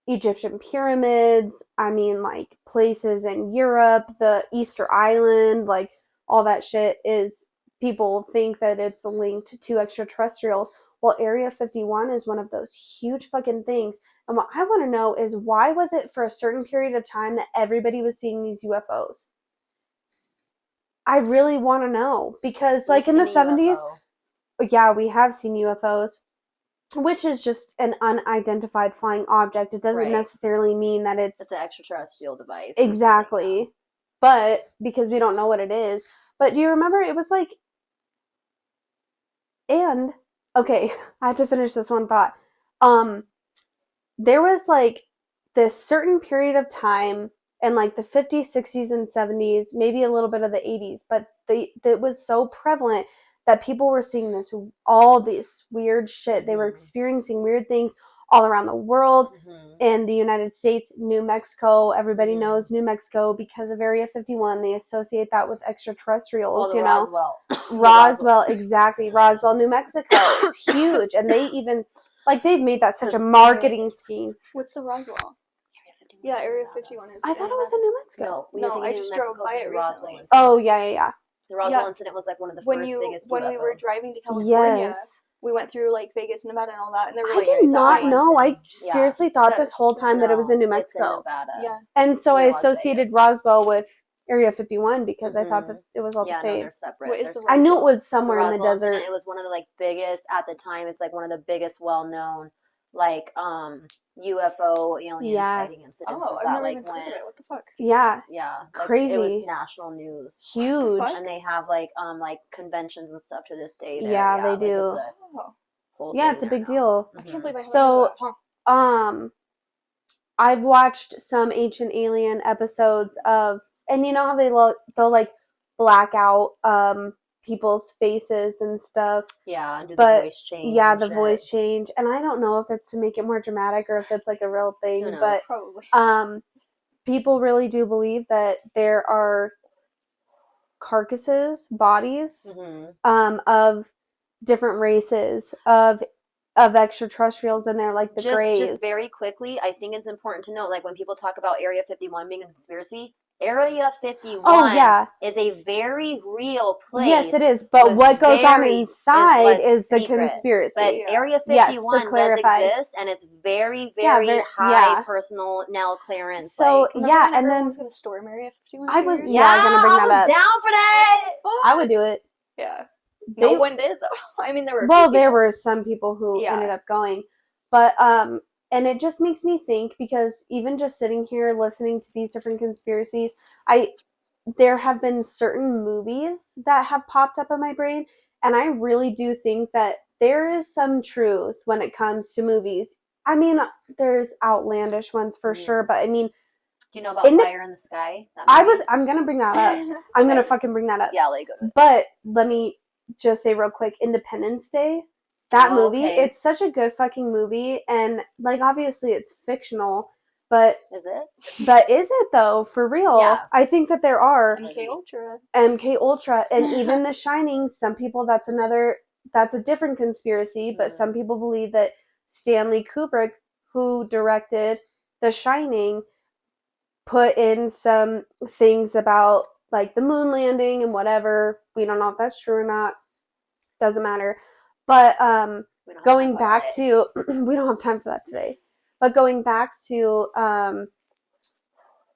Egyptian pyramids, I mean, like places in Europe, the Easter Island, like all that shit is, people think that it's linked to extraterrestrials. Well, Area 51 is one of those huge fucking things. And what I want to know is, why was it for a certain period of time that everybody was seeing these UFOs? I really want to know. Because, like, in the 70s, yeah, we have seen UFOs, which is just an unidentified flying object. It doesn't necessarily mean that it's an extraterrestrial device. Exactly. But, because we don't know what it is. But do you remember, it was like, and, okay, I have to finish this one thought. There was like this certain period of time in like the 50s, 60s, and 70s, maybe a little bit of the 80s, but it was so prevalent that people were seeing all this weird shit. They were experiencing weird things all around the world. In the United States, New Mexico, everybody knows New Mexico because of Area 51. They associate that with extraterrestrials, Roswell, exactly. Roswell, New Mexico is huge, and they even, like, they've made that such a marketing scheme. What's the Roswell? Yeah, Area 51 is. I thought it was in New Mexico. No, I just drove by it recently. Oh, yeah. The Roswell incident was like one of the first biggest when UFOs. we were driving to California. Yes. We went through like Vegas, Nevada, and all that, and there were I did not know. I seriously thought this whole time that it was in New Mexico. It's in Nevada. Yeah. And so I associated Roswell with Area 51 because I thought that it was all the same. No, they're separate. I knew it was somewhere in the desert. It was one of the like biggest at the time. It's like one of the biggest, well-known like UFO alien sighting incidents. Oh, I've never even heard of it. What the fuck? Yeah. Like, crazy. It was national news. Huge. And they have like conventions and stuff to this day. There. Yeah, they do. It's a big deal. I can't believe I haven't heard of that. I've watched some Ancient Alien episodes of, and you know how they'll like black out people's faces and stuff. Yeah, and do the voice change. Yeah, the voice change. And I don't know if it's to make it more dramatic or if it's like a real thing, but probably. people really do believe that there are carcasses, bodies, of different races of extraterrestrials in there, like the Greys. Just very quickly, I think it's important to note, like when people talk about Area 51 being a conspiracy, Area 51 is a very real place. Yes, it is. But what goes on inside is the conspiracy. But Area 51 does exist, and it's very, very high personal clearance. So, and then I was going to storm Area 51. I was going to bring that up. Down for that. I would do it. Yeah. No one did, though. I mean, there were there were some people who ended up going. But, and it just makes me think, because even just sitting here listening to these different conspiracies, there have been certain movies that have popped up in my brain, and I really do think that there is some truth when it comes to movies. I mean, there's outlandish ones for sure, but I mean, do you know about Fire in the Sky? I'm gonna bring that up. I'm gonna fucking bring that up. Yeah, like. But let me just say real quick, Independence Day. That movie, it's such a good fucking movie, and like obviously it's fictional, but is it? But is it though? For real? Yeah. I think that there are MK Ultra, and even The Shining. Some people that's a different conspiracy, but some people believe that Stanley Kubrick, who directed The Shining, put in some things about like the moon landing and whatever. We don't know if that's true or not. Doesn't matter. But going back to we don't have time for that today. But going back to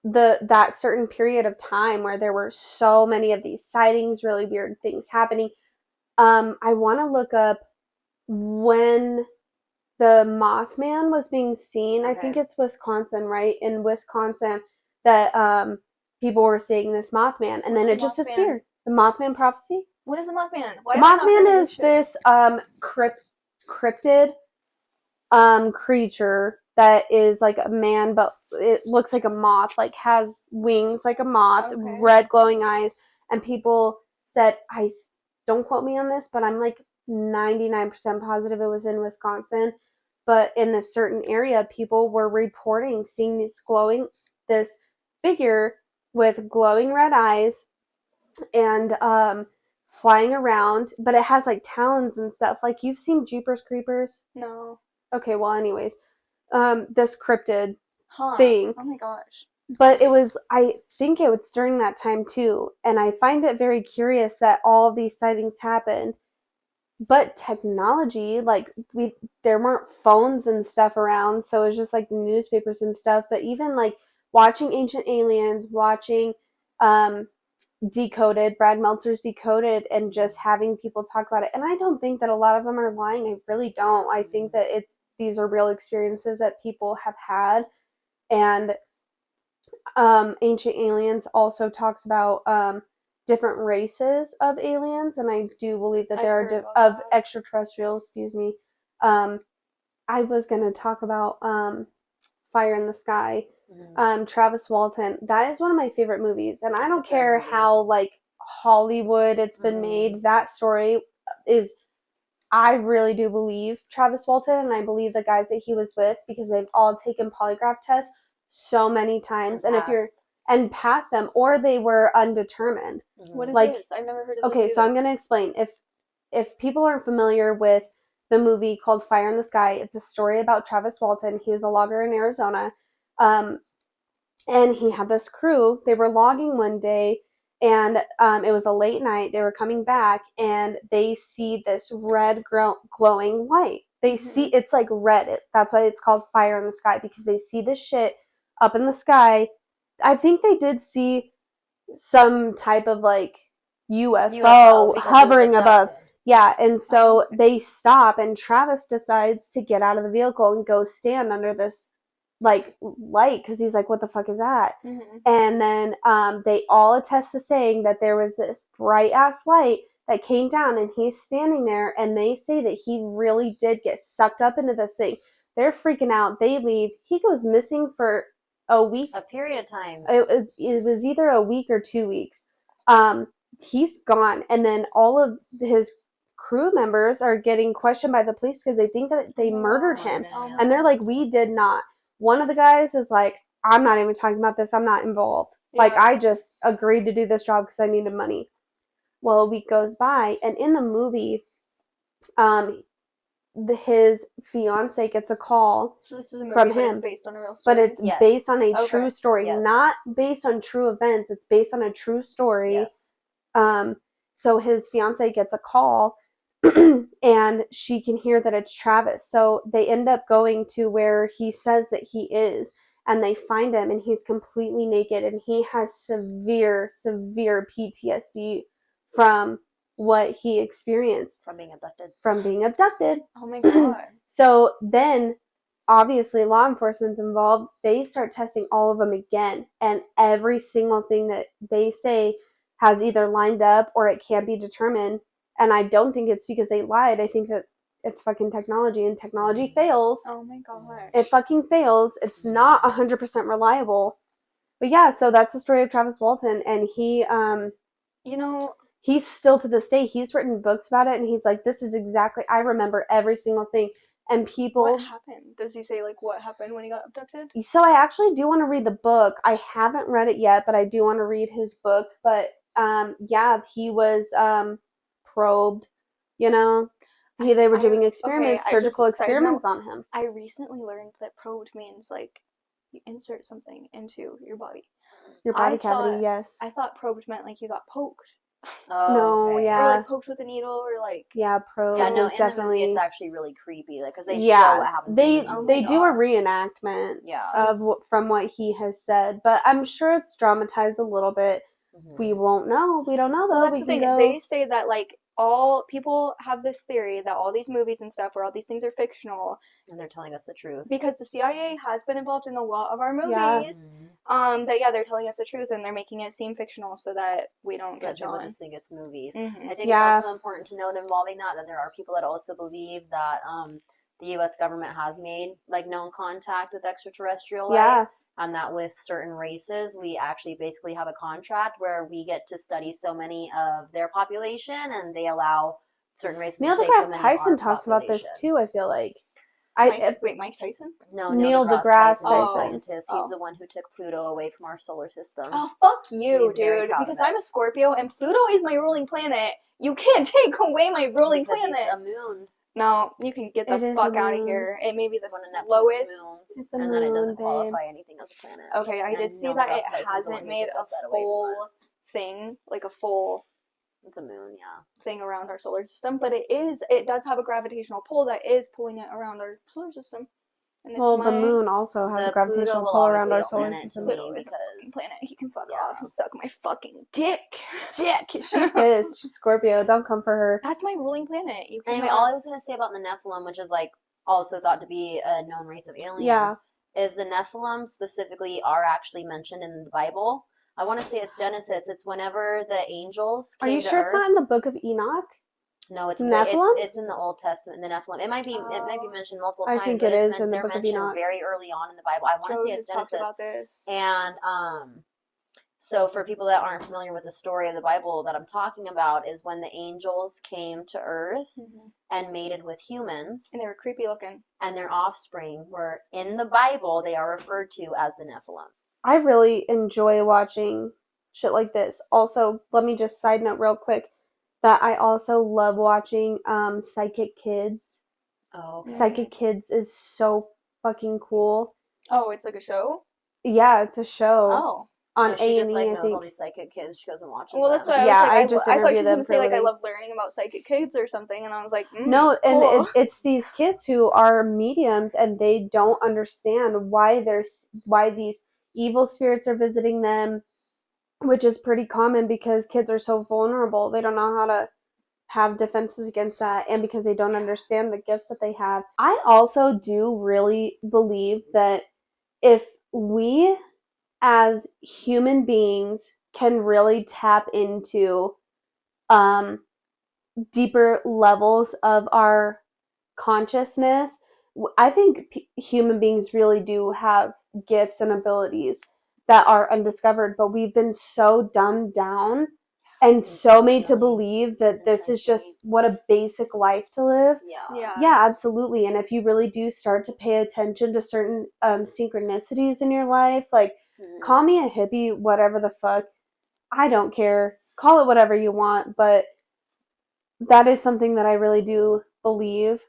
that certain period of time where there were so many of these sightings, really weird things happening. I want to look up when the Mothman was being seen. I think it's Wisconsin, right? In Wisconsin, that people were seeing this Mothman, and then it just disappeared. The Mothman prophecy. What is the Mothman? The Mothman is this cryptid creature that is like a man, but it looks like a moth, like has wings like a moth, red glowing eyes, and people said, don't quote me on this, but I'm like 99% positive it was in Wisconsin, but in this certain area, people were reporting seeing this figure with glowing red eyes and flying around, but it has like talons and stuff. Like, you've seen Jeepers Creepers? No. Okay, well, anyways, this cryptid thing. Oh my gosh. But I think it was during that time too, and I find it very curious that all of these sightings happened. But technology, like, there weren't phones and stuff around, so it was just like the newspapers and stuff. But even like watching Ancient Aliens, watching Decoded, Brad Meltzer's Decoded, and just having people talk about it. And I don't think that a lot of them are lying. I really don't. I think that these are real experiences that people have had. And Ancient Aliens also talks about different races of aliens, and I do believe that there are of extraterrestrials. Excuse me. I was going to talk about Fire in the Sky. Travis Walton. That is one of my favorite movies, and I don't care how like Hollywood it's been made. That story is, I really do believe Travis Walton, and I believe the guys that he was with, because they've all taken polygraph tests so many times, and passed them, or they were undetermined. What is this? I've never heard of this. Okay, so I'm gonna explain. If people aren't familiar with the movie called Fire in the Sky, it's a story about Travis Walton. He was a logger in Arizona. And he had this crew. They were logging one day, and it was a late night. They were coming back, and they see this red glowing light. They see, it's like red. That's why it's called Fire in the Sky, because they see this shit up in the sky. I think they did see some type of like UFO hovering above. Yeah, and so they stop, and Travis decides to get out of the vehicle and go stand under this like light, because he's like, what the fuck is that? And then they all attest to saying that there was this bright ass light that came down, and he's standing there, and they say that he really did get sucked up into this thing. They're freaking out. They leave. He goes missing for a week. A period of time. It was either a week or 2 weeks. He's gone, and then all of his crew members are getting questioned by the police because they think that they murdered him, and they're like, we did not. One of the guys is like, I'm not even talking about this. I'm not involved. Like, Yeah. I just agreed to do this job because I needed money. Well, a week goes by, and in the movie, his fiance gets a call So this is a movie, from but it's him, based on a real but story. it's Yes. based on a Okay. true story, Yes. not based on true events. It's based on a true story. Yes. So his fiance gets a call, and she can hear that it's Travis. So they end up going to where he says that he is, and they find him, and he's completely naked, and he has severe, severe PTSD from what he experienced From being abducted. Oh my god. So then, obviously, law enforcement's involved. They start testing all of them again, and every single thing that they say has either lined up or it can't be determined. And I don't think it's because they lied. I think that it's fucking technology, and technology fails. Oh my god. It fucking fails. It's not 100% reliable. But yeah, so that's the story of Travis Walton, and he, You know, he's still to this day, he's written books about it, and he's like, this is exactly, I remember every single thing. And people, what happened? Does he say, like, what happened when he got abducted? so I actually do want to read the book. I haven't read it yet, but I do want to read his book. But yeah, he was probed, you know. They were doing experiments, surgical experiments on him. I recently learned that probed means, like, you insert something into your body. Your body I cavity, thought- yes. I thought probed meant, like, you got poked. Oh, No, okay. yeah. Or, like, poked with a needle, or, like... Yeah, probed Yeah, no, is in definitely... the movie it's actually really creepy, like, because they yeah, show what happens. they do a reenactment Yeah. from what he has said, but I'm sure it's dramatized a little bit. Mhm. We won't know. We don't know though. Well, that's we the can thing. go... They say that, like, all people have this theory that all these movies and stuff, where all these things are fictional, And they're telling us the truth. because the CIA has been involved in a lot of our movies. Yeah. That yeah, they're telling us the truth, and they're making it seem fictional so that we don't So catch that people on. just think it's movies. Mhm. I think Yeah. it's also important to note involving that there are people that also believe that the U.S. government has made like known contact with extraterrestrial life. Yeah. And that with certain races, we actually basically have a contract where we get to study so many of their population, and they allow certain races Neil to take so deGrasse many of Tyson our talks about this population. too, I feel like. Mike Tyson? No, Neil Neil deGrasse deGrasse Tyson, Tyson. is a scientist. He's Oh. the one who took Pluto away from our solar system. Oh, fuck you, He's very dude. proud of Because it. I'm a Scorpio, and Pluto is my ruling planet. You can't take away my ruling Because planet. he's a moon. No, you can get the It is fuck a out of moon. here. It may be the One of Neptune's slowest. moons, It's a and then it moon, doesn't babe. qualify anything as a planet. Okay, I And did see Neil that deGrasse it Tyson's the one hasn't who made took a us that away from full us. thing, like a full It's a moon, yeah. thing around our solar system, but it does have a gravitational pull that is pulling it around our solar system. And it's Well, the my moon also has The a gravitational Pluto will pull always around be our a solar planet to system. me. Pluto is a fucking because- planet. He can fuck yeah. off and suck my fucking dick. Chick, she's pissed. She's Scorpio. Don't come for her. That's my ruling planet. You Anyway, cannot- all I was going to say about the Nephilim, which is like also thought to be a known race of aliens, Yeah. is the Nephilim specifically are actually mentioned in the Bible. I want to say it's Genesis. It's whenever the angels Are came you to sure Earth. it's not in the Book of Enoch? No, it's Nephilim? it's in the Old Testament. The Nephilim. It might be mentioned multiple I times. think but it it's is in the they're Book of mentioned Enoch. very early on in the Bible. I want to Joe say it's has talked Genesis. about this. And so for people that aren't familiar with the story of the Bible that I'm talking about, is when the angels came to Earth and mated with humans, And they were creepy looking. and their offspring were in the Bible. They are referred to as the Nephilim. I really enjoy watching shit like this. Also, let me just side note real quick that I also love watching Psychic Kids. Oh, okay. Psychic Kids is so fucking cool. Oh, it's like a show? Yeah, it's a show Oh. on she A&E, just like I knows think. all these psychic kids. She goes and watches Well, that's them. what I Yeah, was like. I just I thought interview she was them going to for say, a like, I living. love learning about psychic kids or something, and I was like, No, and cool. it's these kids who are mediums, and they don't understand why these evil spirits are visiting them, which is pretty common because kids are so vulnerable. They don't know how to have defenses against that, and because they don't understand the gifts that they have. I also do really believe that if we as human beings can really tap into deeper levels of our consciousness, I think human beings really do have gifts and abilities that are undiscovered, but we've been so dumbed down and so made to believe that this is just what a basic life to live. Yeah. Yeah, absolutely. And if you really do start to pay attention to certain synchronicities in your life, like call me a hippie, whatever the fuck, I don't care. Call it whatever you want, but that is something that I really do believe.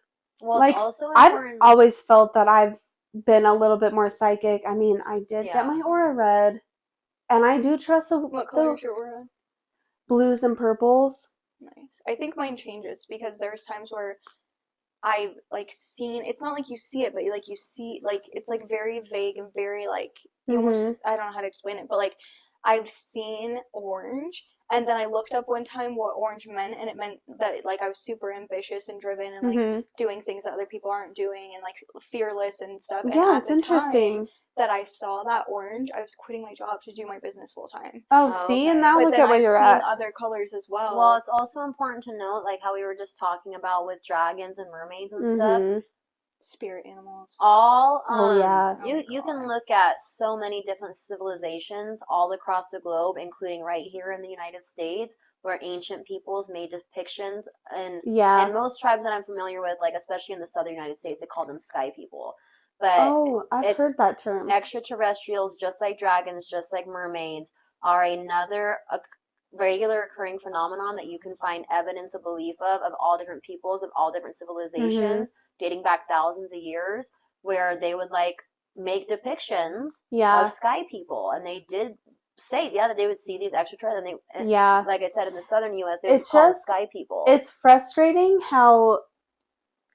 Well, like, it's also I've important. always felt that I've been a little bit more psychic. I mean, I did Yeah. get my aura read, and I do trust What color is your aura? blues and purples. Nice. I think mine changes because there's times where I've like seen, it's not like you see it, but like you see, like it's like very vague and very like you almost, I don't know how to explain it, but like I've seen orange, and then I looked up one time what orange meant, and it meant that like I was super ambitious and driven and like doing things that other people aren't doing and like fearless and stuff. And Yeah, at it's the interesting. time that I saw that orange, I was quitting my job to do my business full time. Oh, see, and now But look then at where I've you're seen at. other colors as well. Well, it's also important to note, like how we were just talking about with dragons and mermaids and stuff. Spirit animals. All yeah. You can look at so many different civilizations all across the globe, including right here in the United States, where ancient peoples made depictions, and most tribes that I'm familiar with, like especially in the southern United States, they call them sky people. But I've heard that term. Extraterrestrials, just like dragons, just like mermaids, are another regular occurring phenomenon that you can find evidence of belief of all different peoples, of all different civilizations, dating back thousands of years, where they would like make depictions of sky people, and they did say that they would see these extraterrestrials, and they like I said, in the southern U.S. they would call them sky people. It's frustrating how,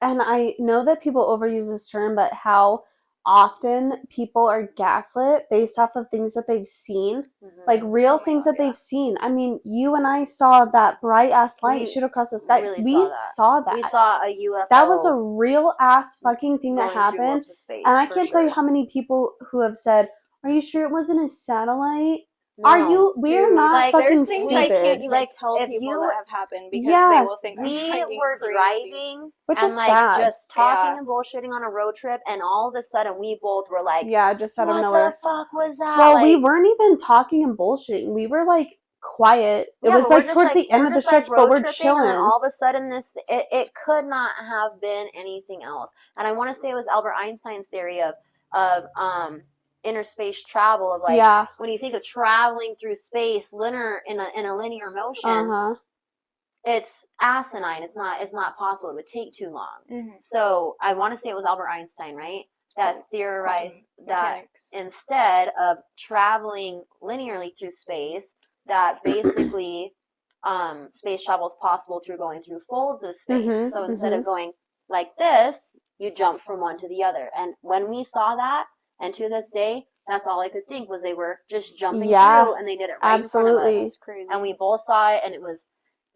and I know that people overuse this term, but how often people are gaslit based off of things that they've seen, like real things that they've seen. I mean, you and I saw that bright ass light shoot across the sky. Really we saw that. We saw a UFO. That was a real ass fucking thing that happened. Space, and I can't tell you how many people who have said, "Are you sure it wasn't a satellite?" No, are you? We're not like, fucking there's things stupid. I can't even like, tell if people you, that have happened because they will think we I'm were crazy. driving Which and is like sad. just talking and bullshitting on a road trip, and all of a sudden we both were like, just out of nowhere. What the fuck was that? Well, like, we weren't even talking and bullshitting. We were like quiet. It was like towards the end of the stretch, but we're chilling. And then all of a sudden, it could not have been anything else. And I want to say it was Albert Einstein's theory of inner space travel, of like when you think of traveling through space in a linear motion, it's asinine. It's not possible. It would take too long. So I want to say it was Albert Einstein, right? That theorized that instead of traveling linearly through space, that basically space travel is possible through going through folds of space. So instead of going like this, you jump from one to the other. And when we saw that, and to this day, that's all I could think was they were just jumping through, and they did it right in front of us. That's crazy. And we both saw it, and it was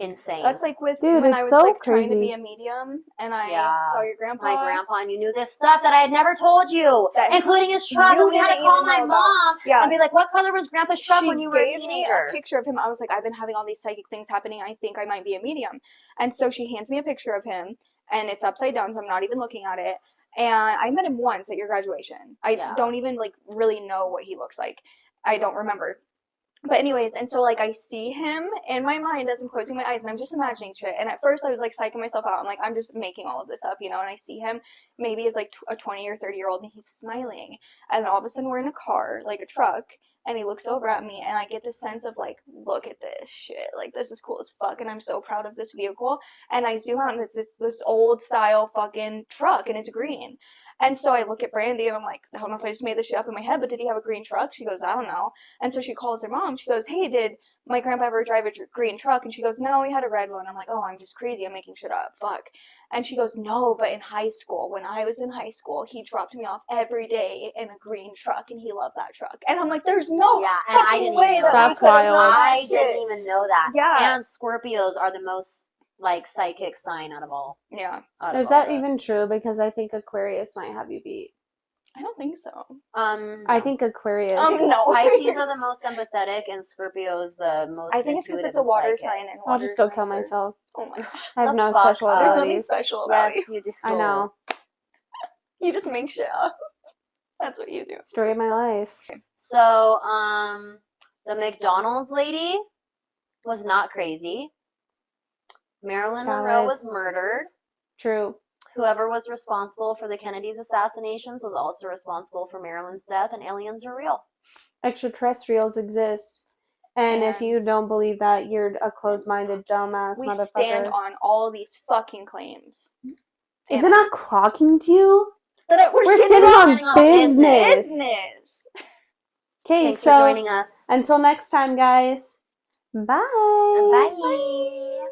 insane. That's like with when I was like trying to be a medium, and I saw your grandpa. My grandpa, and you knew this stuff that I had never told you, including his truck. And we had to call my mom and be like, "What color was Grandpa's truck when you were a teenager?" She gave me a picture of him. I was like, "I've been having all these psychic things happening. I think I might be a medium." And so she hands me a picture of him, and it's upside down, so I'm not even looking at it. And I met him once at your graduation. I don't even like really know what he looks like. I don't remember. But anyways, and so like I see him in my mind as I'm closing my eyes, and I'm just imagining shit. And at first I was like psyching myself out. I'm like, I'm just making all of this up, And I see him maybe as like a 20 or 30-year-old, and he's smiling. And all of a sudden we're in a car, like a truck, and he looks over at me, and I get this sense of like, look at this shit. Like, this is cool as fuck, and I'm so proud of this vehicle. And I zoom out, and it's this old style fucking truck, and it's green. And so I look at Brandy, and I'm like, I don't know if I just made this shit up in my head, but did he have a green truck? She goes, I don't know. And so she calls her mom. She goes, hey, did my grandpa ever drive a green truck? And she goes, no, he had a red one. I'm like, oh, I'm just crazy. I'm making shit up. Fuck. And she goes, no, but in high school, when I was in high school, he dropped me off every day in a green truck, and he loved that truck. And I'm like, there's no fucking way that we could have known that shit. I didn't even know that. Yeah. And Scorpios are the most like psychic sign out of all. Yeah. Is that even true? Because I think Aquarius might have you beat. I don't think so. I think Aquarius. No. Pisces are the most empathetic, and Scorpios the most. I think it's because it's a water sign, and I'll just go kill myself. Oh my gosh. I have no special abilities. There's nothing special about you. Do. I know. You just make shit up. That's what you do. Story of my life. So, the McDonald's lady was not crazy. Marilyn Valid. Monroe was murdered. True. Whoever was responsible for the Kennedy's assassinations was also responsible for Marilyn's death, and aliens are real. Extraterrestrials exist. And if you don't believe that, you're a closed-minded, dumbass We motherfucker. stand on all these fucking claims. Is it not clocking to you? But We're sitting on business. Business. Okay, Thanks so for joining us. until next time, guys. Bye. Bye.